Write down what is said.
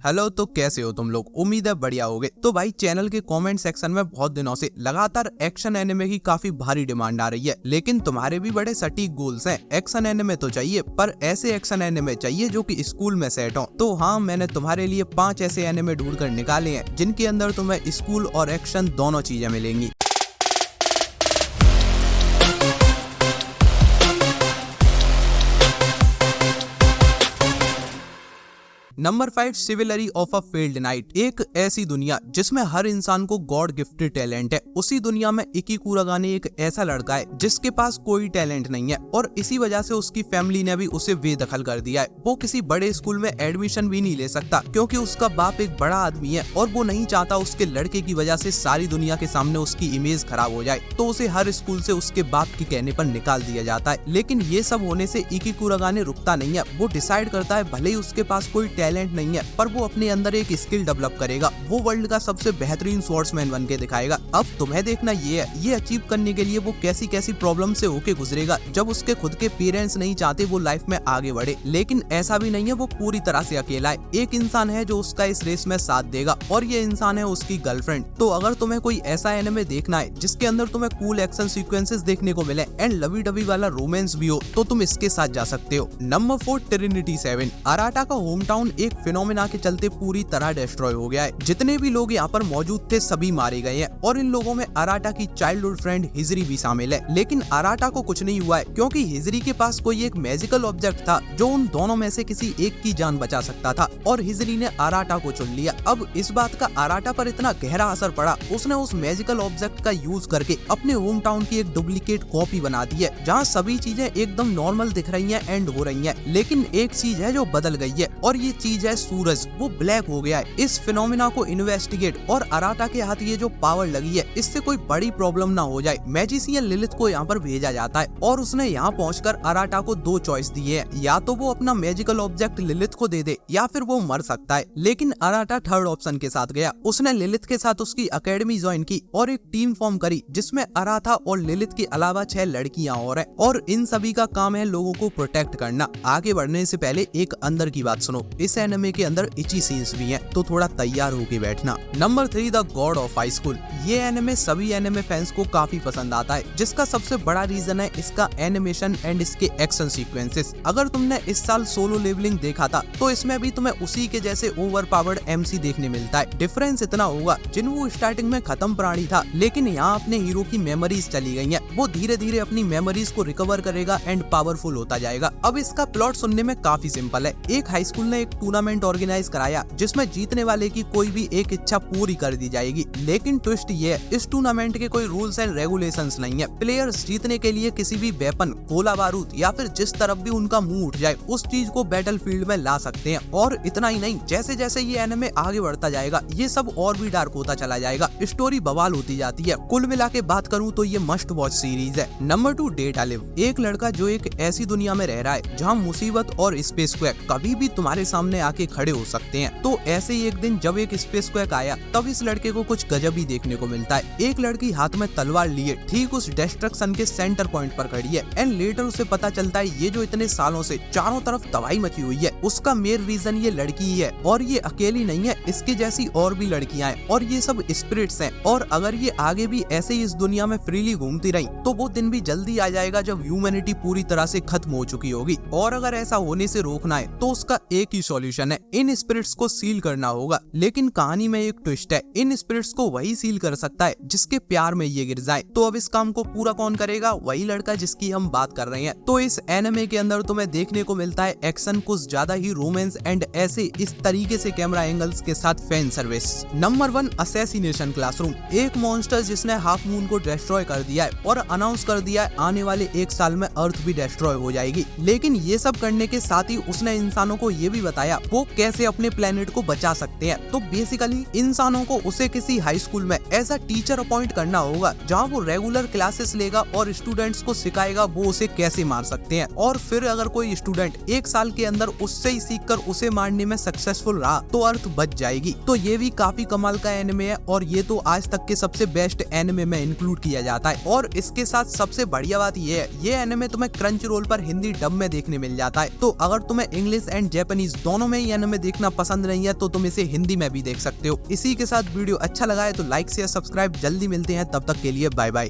Hello, तो कैसे हो तुम लोग। उम्मीद है बढ़िया होगे। तो भाई चैनल के कमेंट सेक्शन में बहुत दिनों से लगातार एक्शन एनिमे की काफी भारी डिमांड आ रही है, लेकिन तुम्हारे भी बड़े सटीक गोल्स हैं। एक्शन एनिमे तो चाहिए, पर ऐसे एक्शन एनिमे चाहिए जो कि स्कूल में सेट हो। तो हाँ, मैंने तुम्हारे लिए 5 ऐसे एनिमे ढूंढ कर निकाले हैं जिनके अंदर तुम्हें स्कूल और एक्शन दोनों चीजें मिलेंगी। Number 5, chivalry of a failed knight. एक ऐसी दुनिया जिसमें हर इंसान को गॉड गिफ्टेड टैलेंट है। उसी दुनिया में इकिकुरागाने एक ऐसा लड़का है जिसके पास कोई टैलेंट नहीं है और इसी वजह से उसकी फैमिली ने भी उसे बेदखल कर दिया है। वो किसी बड़े स्कूल में एडमिशन भी नहीं ले सकता क्योंकि उसका बाप एक बड़ा आदमी है और वो नहीं चाहता उसके लड़के की वजह से सारी दुनिया के सामने उसकी इमेज खराब हो जाए। तो उसे हर स्कूल से उसके बाप के कहने पर निकाल दिया जाता है। लेकिन ये सब होने से इकिकुरागाने रुकता नहीं है। वो डिसाइड करता है भले ही उसके पास कोई टैलेंट नहीं है, पर वो अपने अंदर एक स्किल डेवलप करेगा। वो वर्ल्ड का सबसे बेहतरीन स्वॉर्ड्समैन बन के दिखाएगा। अब तुम्हें देखना ये है, ये अचीव करने के लिए वो कैसी कैसी प्रॉब्लम से होके गुजरेगा। जब उसके खुद के पेरेंट्स नहीं चाहते वो लाइफ में आगे बढ़े, लेकिन ऐसा भी नहीं है वो पूरी तरह से अकेला है। एक इंसान है जो उसका इस रेस में साथ देगा और ये इंसान है उसकी गर्लफ्रेंड। तो अगर तुम्हें कोई ऐसा एनिमे देखना है जिसके अंदर तुम्हें कूल एक्शन सीक्वेंसेस देखने को मिले एंड लवी डवी वाला रोमांस भी हो, तो तुम इसके साथ जा सकते हो। Number 4, Trinity 7। अराटा का होम टाउन एक फिनोमेना के चलते पूरी तरह डिस्ट्रॉय हो गया है। जितने भी लोग यहाँ पर मौजूद थे सभी मारे गए हैं और इन लोगों में अराटा की चाइल्डहुड फ्रेंड हिजरी भी शामिल है। लेकिन अराटा को कुछ नहीं हुआ है क्योंकि हिजरी के पास कोई एक मैजिकल ऑब्जेक्ट था जो उन दोनों में से किसी एक की जान बचा सकता था और हिजरी ने अराटा को चुन लिया। अब इस बात का अराटा पर इतना गहरा असर पड़ा, उसने उस मैजिकल ऑब्जेक्ट का यूज करके अपने होम टाउन की एक डुप्लीकेट कॉपी बना दी है जहाँ सभी चीजें एकदम नॉर्मल दिख रही है एंड हो रही है। लेकिन एक चीज है जो बदल गई है और ये चीज है सूरज। वो ब्लैक हो गया है। इस फिनोमेना को इन्वेस्टिगेट और अराटा के हाथ ये जो पावर लगी है इससे कोई बड़ी प्रॉब्लम ना हो जाए, मैजिशियन लिलिथ को यहाँ पर भेजा जाता है और उसने यहाँ पहुंचकर अराटा को 2 चॉइस दी है, या तो वो अपना मैजिकल ऑब्जेक्ट लिलिथ को दे दे या फिर वो मर सकता है। लेकिन अराटा थर्ड ऑप्शन के साथ गया। उसने लिलिथ के साथ उसकी अकेडमी ज्वाइन की और एक टीम फॉर्म करी जिसमें अराटा और लिलिथ के अलावा 6 लड़कियां और है और इन सभी का काम है लोगों को प्रोटेक्ट करना। आगे बढ़ने से पहले एक अंदर की बात सुनो, इस एनिमे के अंदर इची सीन्स भी हैं, तो थोड़ा तैयार होके बैठना। Number 3, the God of high school. ये एनिमे सभी एनिमे फैंस को काफी पसंद आता है, जिसका सबसे बड़ा रीजन है इसका एनिमेशन एंड इसके एक्शन सीक्वेंसेस। अगर तुमने इस साल सोलो लेवलिंग देखा था तो इसमें भी तुम्हें उसी के जैसे ओवर पावर्ड एमसी देखने मिलता है। डिफरेंस इतना होगा, जिन्हों स्टार्टिंग में खत्म प्राणी था लेकिन यहाँ अपने हीरो की मेमोरीज चली गई हैं। वो धीरे धीरे अपनी मेमोरीज को रिकवर करेगा एंड पावरफुल होता जाएगा। अब इसका प्लॉट सुनने में काफी सिंपल है। एक हाई स्कूल ने एक टूर्नामेंट ऑर्गेनाइज कराया जिसमें जीतने वाले की कोई भी एक इच्छा पूरी कर दी जाएगी। लेकिन ट्विस्ट ये है, इस टूर्नामेंट के कोई रूल्स एंड रेगुलेशंस नहीं है। प्लेयर्स जीतने के लिए किसी भी वेपन, गोला बारूद या फिर जिस तरफ भी उनका मुंह उठ जाए उस चीज को बैटलफील्ड में ला सकते हैं। और इतना ही नहीं, जैसे जैसे ये एनिमे आगे बढ़ता जाएगा ये सब और भी डार्क होता चला जाएगा, स्टोरी बवाल होती जाती है। कुल मिला के बात करूँ तो ये मस्ट वॉच सीरीज है। Number 2, data live. एक लड़का जो एक ऐसी दुनिया में रह रहा है जहाँ मुसीबत और स्पेस क्वैक कभी भी तुम्हारे सामने आके खड़े हो सकते हैं। तो ऐसे ही एक दिन जब एक स्पेस क्वैक आया तब इस लड़के को कुछ गजब ही देखने को मिलता है। एक लड़की हाथ में तलवार लिए ठीक उस डिस्ट्रक्शन के सेंटर पॉइंट पर खड़ी है एंड लेटर उसे पता चलता है ये जो इतने सालों से चारों तरफ तबाही मची हुई है उसका मेन रीजन ये लड़की ही है। और ये अकेली नहीं है, इसके जैसी और भी लड़कियां हैं और ये सब स्पिरिट्स हैं। और अगर ये आगे भी ऐसे ही इस दुनिया में फ्रीली घूमती रही तो वो दिन भी जल्दी आ जाएगा जब ह्यूमैनिटी पूरी तरह से खत्म हो चुकी होगी। और अगर ऐसा होने से रोकना है तो उसका एक ही सॉल्यूशन है, इन स्पिरिट्स को सील करना होगा। लेकिन कहानी में एक ट्विस्ट है, इन स्पिरिट्स को वही सील कर सकता है जिसके प्यार में ये गिर जाए। तो अब इस काम को पूरा कौन करेगा? वही लड़का जिसकी हम बात कर रहे हैं। तो इस एनिमे के अंदर तुम्हें देखने को मिलता है एक्शन, कुछ ज्यादा ही रोमांस एंड ऐसे इस तरीके से कैमरा एंगल्स के साथ fan service. Number 1, assassination classroom. एक मॉन्स्टर जिसने हाफ मून को डिस्ट्रॉय कर दिया है और अनाउंस कर दिया है आने वाले 1 साल में अर्थ भी डिस्ट्रॉय हो जाएगी। लेकिन ये सब करने के साथ ही उसने इंसानों को ये भी बताया वो कैसे अपने प्लेनेट को बचा सकते हैं। तो बेसिकली इंसानों को उसे किसी हाई स्कूल में एज अ टीचर अपॉइंट करना होगा जहां वो रेगुलर क्लासेस लेगा और स्टूडेंट्स को सिखाएगा वो उसे कैसे मार सकते हैं। और फिर अगर कोई स्टूडेंट 1 साल के अंदर उससे ही सीखकर उसे मारने में सक्सेसफुल रहा तो अर्थ बच जाएगी। तो ये भी काफी कमाल का एनिमे है और ये तो आज तक के सबसे बेस्ट एनिमे में इंक्लूड किया जाता है। और इसके साथ सबसे बढ़िया बात ये है, ये एनिमे तुम्हें क्रंच रोल पर हिंदी डब में देखने मिल जाता है। तो अगर तुम्हें इंग्लिश एंड जापानीज दोनों दोनों में ही एनिमे देखना पसंद नहीं है तो तुम इसे हिंदी में भी देख सकते हो। इसी के साथ वीडियो अच्छा लगा है तो लाइक शेयर सब्सक्राइब, जल्दी मिलते हैं, तब तक के लिए बाय बाय।